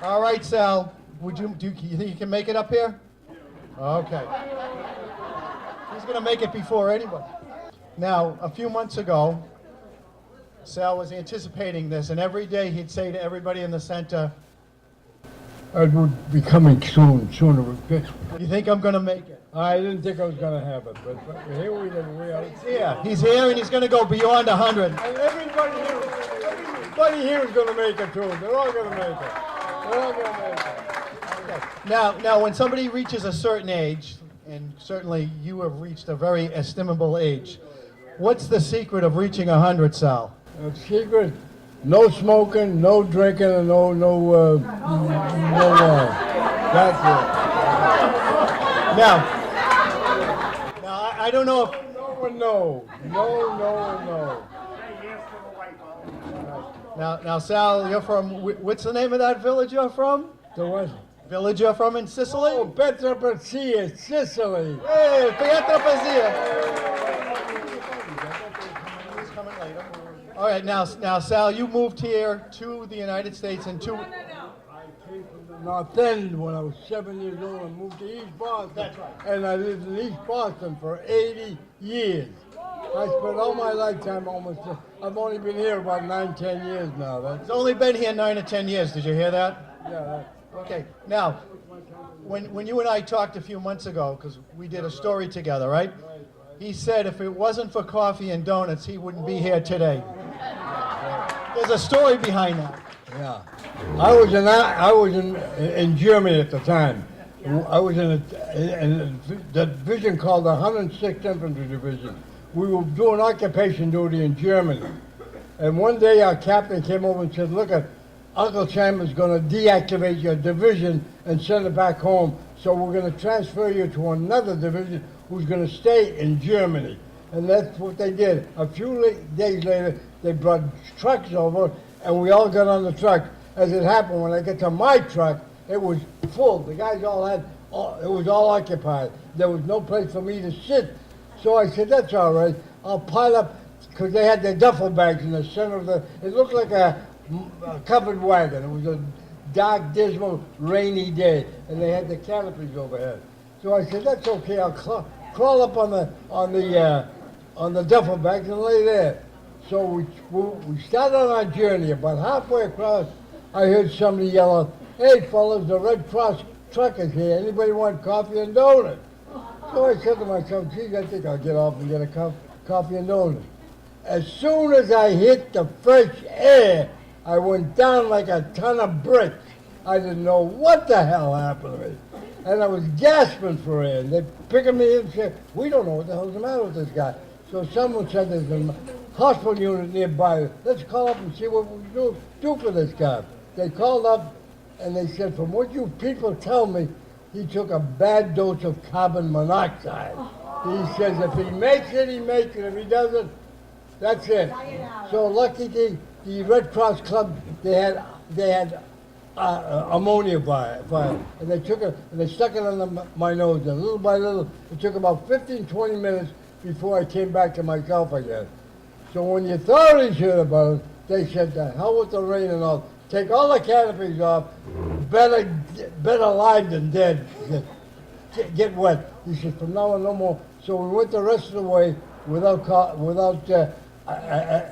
All right, Sal. Do you think you can make it up here? Okay. He's going to make it before anybody. Now, a few months ago, Sal was anticipating this, and every day he'd say to everybody in the center, It would be coming soon, sooner. "You think I'm going to make it?" I didn't think I was going to have it, but here we are. He's here. He's here, and he's going to go beyond 100. And everybody here is going to make it too. They're all going to make it. They're all going to make it. Now, when somebody reaches a certain age, and certainly you have reached a very estimable age, what's the secret of reaching 100, Sal? The secret: no smoking, no drinking, and no wine. That's it. Now, I don't know if... No and no. No and no. Now, Sal, you're from... What's the name of that village you're from? The what? Village you're from in Sicily? Oh, Petropacia, Sicily. Hey, Petropacia. He's coming later. All right, now, Sal, you moved here to the United States in two... I came from the North End when I was 7 years old and moved to East Boston. That's right. And I lived in East Boston for 80 years. I spent all my lifetime almost... I've only been here about 9-10 years now. He's only been here 9 or 10 years. Did you hear that? Yeah. Okay, now, when you and I talked a few months ago, because we did a story together, right? He said if it wasn't for coffee and donuts, he wouldn't be here today. There's a story behind that. Yeah. I was in Germany at the time. I was in the division called the 106th Infantry Division. We were doing occupation duty in Germany. And one day our captain came over and said, "Look, Uncle Sam is going to deactivate your division and send it back home. So we're going to transfer you to another division who's going to stay in Germany." And that's what they did. A few days later, they brought trucks over, and we all got on the truck. As it happened, when I get to my truck, it was full. The guys it was all occupied. There was no place for me to sit. So I said, "That's all right. I'll pile up," because they had their duffel bags in the center of it looked like a covered wagon. It was a dark, dismal, rainy day, and they had the canopies overhead. So I said, "That's okay. I'll crawl up on the duffel bags and lay there." So we started on our journey. About halfway across, I heard somebody yell out, "Hey, fellas, the Red Cross truck is here. Anybody want coffee and donuts?" So I said to myself, "Geez, I think I'll get off and get a coffee and donuts." As soon as I hit the fresh air, I went down like a ton of bricks. I didn't know what the hell happened to me. And I was gasping for air. And they picking me up and said, "We don't know what the hell's the matter with this guy." So someone said there's a hospital unit nearby. Let's call up and see what we do for this guy. They called up and they said, "From what you people tell me, he took a bad dose of carbon monoxide." He says if he makes it, he makes it. If he doesn't, that's it. So lucky the Red Cross Club, they had ammonia fire, and they took it and they stuck it under my nose. And little by little, it took about 15-20 minutes before I came back to myself again. So when the authorities heard about it, they said, "The hell with the rain and all. Take all the canopies off. Better alive than dead. Get wet." He said, "From now on, no more." So we went the rest of the way without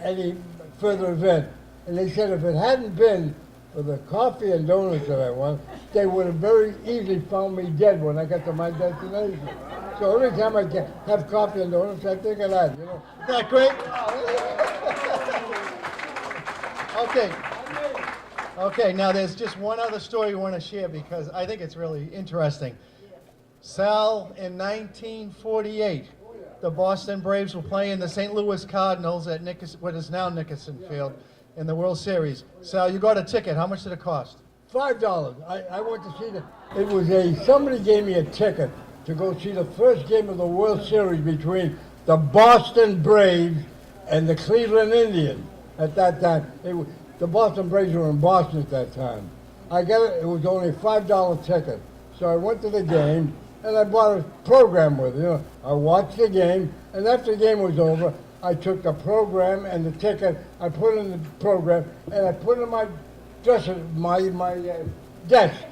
any further event. And they said if it hadn't been for the coffee and donuts that I want, they would have very easily found me dead when I got to my destination. So every time I have coffee and donuts, I think of that, you know. Isn't that great? Okay, now there's just one other story we want to share because I think it's really interesting. Sal, in 1948, the Boston Braves were playing the St. Louis Cardinals at what is now Nickerson Field in the World Series. Sal, you got a ticket. How much did it cost? $5. I went to see somebody gave me a ticket to go see the first game of the World Series between the Boston Braves and the Cleveland Indians at that time. The Boston Braves were in Boston at that time. I got it. It was only a $5 ticket. So I went to the game, and I bought a program with it. You know, I watched the game, and after the game was over, I took the program and the ticket, I put it in the program, and I put it in my dresser, my desk.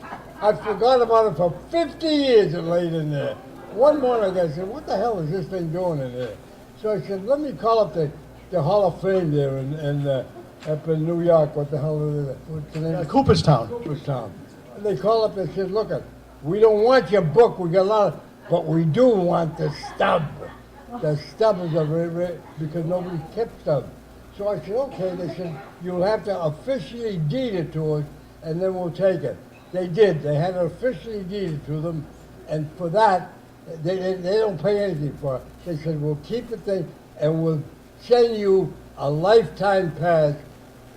I forgot about it for 50 years it laid in there. One morning I said, what the hell is this thing doing in there? So I said, let me call up the Hall of Fame there up in New York. What the hell is it? What's the name? Cooperstown. Cooperstown. And they call up and said, look, we don't want your book. We got a lot of, but we do want the stub. The stub is because nobody kept stub. So I said, okay. They said, you'll have to officially deed it to us, and then we'll take it. They did. They had it officially deeded to them, and for that, they don't pay anything for it. They said, we'll keep it there, and we'll send you a lifetime pass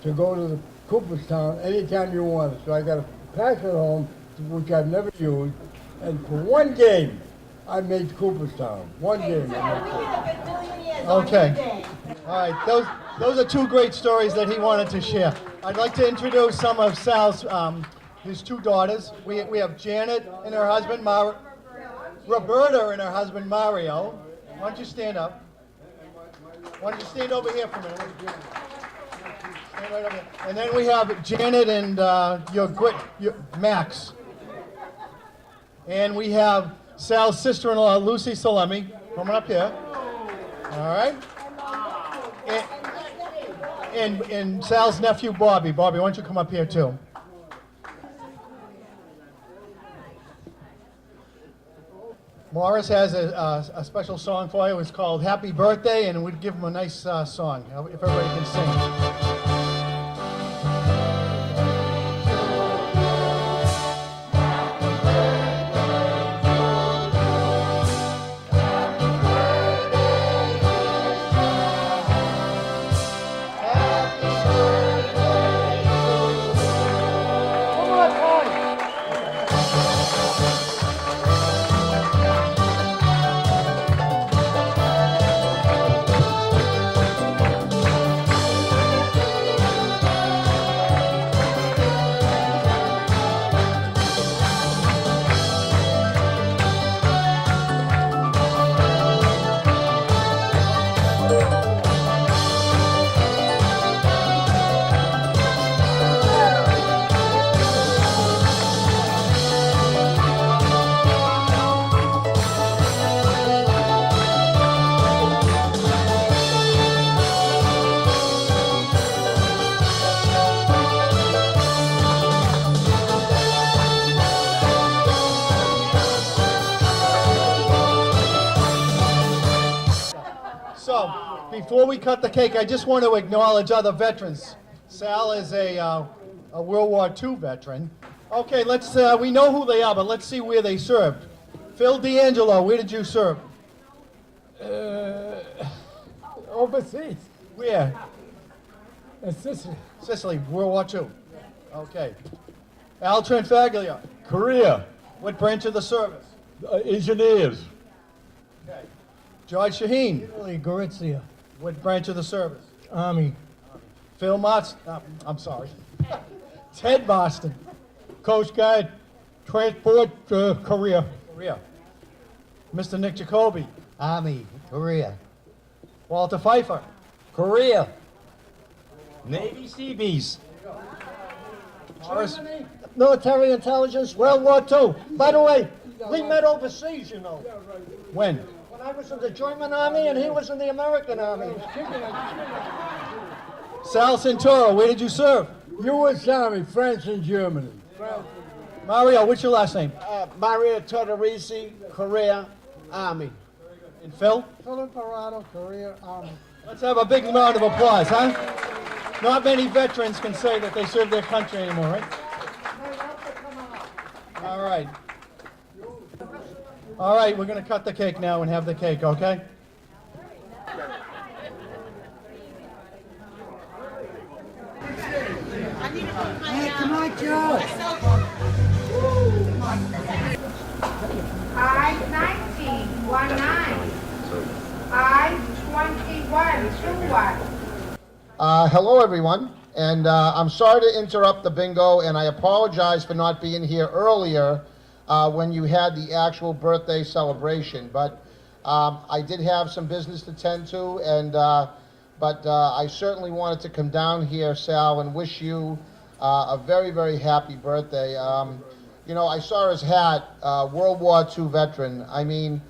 to go to the Cooperstown anytime you want it. So I got a pass at home, which I've never used, and for one game, I made Cooperstown. One game. Okay. All right. Those are two great stories that he wanted to share. I'd like to introduce some of Sal's his two daughters. We have Janet and her husband Roberta and her husband Mario. Why don't you stand up? Why don't you stand over here for a minute? Stand right over here. And then we have Janet and your Max. And we have Sal's sister-in-law, Lucy Salemi, coming up here. All right. And Sal's nephew, Bobby. Bobby, why don't you come up here, too? Morris has a special song for you. It's called Happy Birthday, and we'd give him a nice song, if everybody can sing. So, before we cut the cake, I just want to acknowledge other veterans. Sal is a World War II veteran. Okay, we know who they are, but let's see where they served. Phil D'Angelo, where did you serve? Overseas. Where? In Sicily. Sicily, World War II. Okay. Al Tranfaglia, Korea, what branch of the service? engineers, Okay. George Shaheen, Italy, Gorizia. what branch of the service? Army. Phil Motz, I'm sorry. Ted Boston, Coast Guard, transport, Korea, Korea. Mr. Nick Jacoby, Army. Korea. Walter Pfeiffer, Korea, Navy Seabees, Morris, Military intelligence, World War II. By the way, we met overseas, you know. when? When I was in the German Army and he was in the American Army. Sal Santoro, where did you serve? U.S. Army, France and Germany. Mario, what's your last name? Maria Tortorisi, Korea, Army. And Phil? Philip Parado, Korea Army. Let's have a big round of applause, huh? Not many veterans can say that they serve their country anymore, right? All right. All right, we're going to cut the cake now and have the cake, okay? Hey, come on, Joe. I-19, 19. I-21, 21. Hello, everyone, and I'm sorry to interrupt the bingo, and I apologize for not being here earlier when you had the actual birthday celebration. But I did have some business to tend to, and but I certainly wanted to come down here, Sal, and wish you a very, very happy birthday. You know, I saw his hat, World War II veteran. I mean,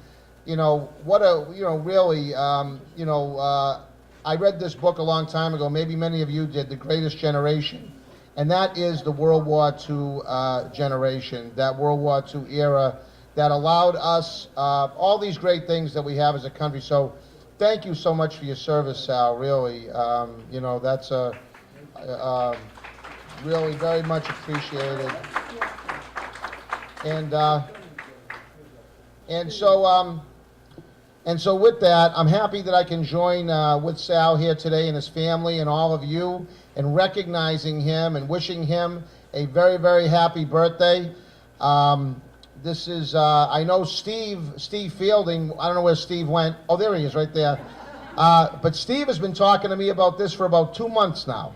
you know, what a, you know, really, I read this book a long time ago, maybe many of you did, The Greatest Generation. And that is the World War II generation, that World War II era that allowed us all these great things that we have as a country. So thank you so much for your service, Sal, really. You know, that's really very much appreciated. And so with that, I'm happy that I can join with Sal here today and his family and all of you in recognizing him and wishing him a very, very happy birthday. This is, I know Steve Fielding, I don't know where Steve went. Oh, there he is, right there. But Steve has been talking to me about this for about 2 months now.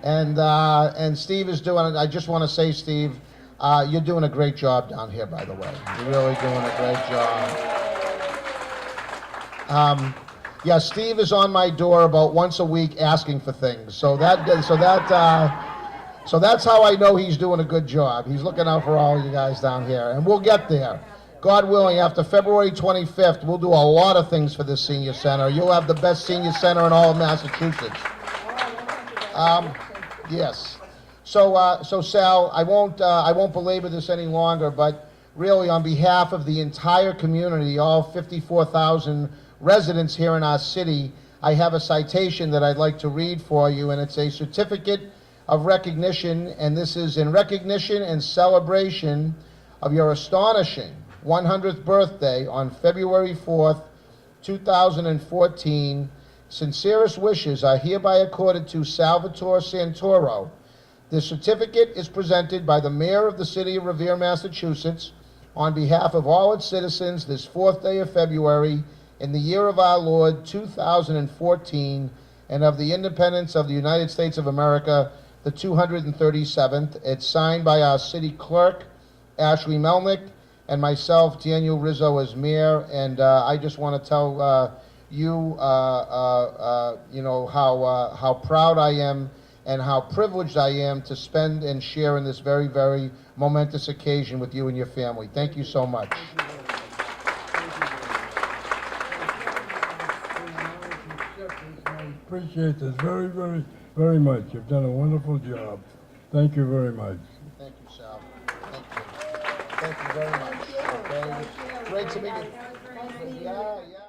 And Steve is doing, I just want to say, Steve, you're doing a great job down here, by the way. You're really doing a great job. Yeah, Steve is on my door about once a week asking for things. So that's how I know he's doing a good job. He's looking out for all you guys down here, and we'll get there. God willing, after February 25th, we'll do a lot of things for this senior center. You'll have the best senior center in all of Massachusetts. Yes. So Sal, I won't belabor this any longer, but really on behalf of the entire community, all 54,000 residents here in our city, I have a citation that I'd like to read for you, and it's a certificate of recognition, and this is in recognition and celebration of your astonishing 100th birthday on February 4th, 2014. Sincerest wishes are hereby accorded to Salvatore Santoro. This certificate is presented by the Mayor of the City of Revere, Massachusetts, on behalf of all its citizens this 4th day of February in the year of our Lord 2014, and of the independence of the United States of America, the 237th. It's signed by our city clerk, Ashley Melnick, and myself, Daniel Rizzo, as mayor. And I just want to tell you, you know, how proud I am and how privileged I am to spend and share in this very, very momentous occasion with you and your family. Thank you so much. I appreciate this very, very, very much. You've done a wonderful job. Thank you very much. Thank you, Sal. Thank you. Thank you very much. Okay. Great to meet you. Yeah, yeah.